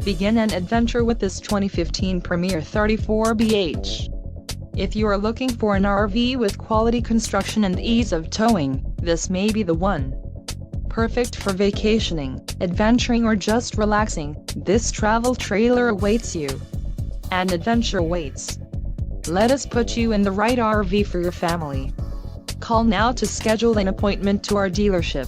Begin an adventure with this 2015 Premier 34BH. If you are looking for an RV with quality construction and ease of towing, this may be the one. Perfect for vacationing, adventuring or just relaxing, this travel trailer awaits you. An adventure awaits. Let us put you in the right RV for your family. Call now to schedule an appointment to our dealership.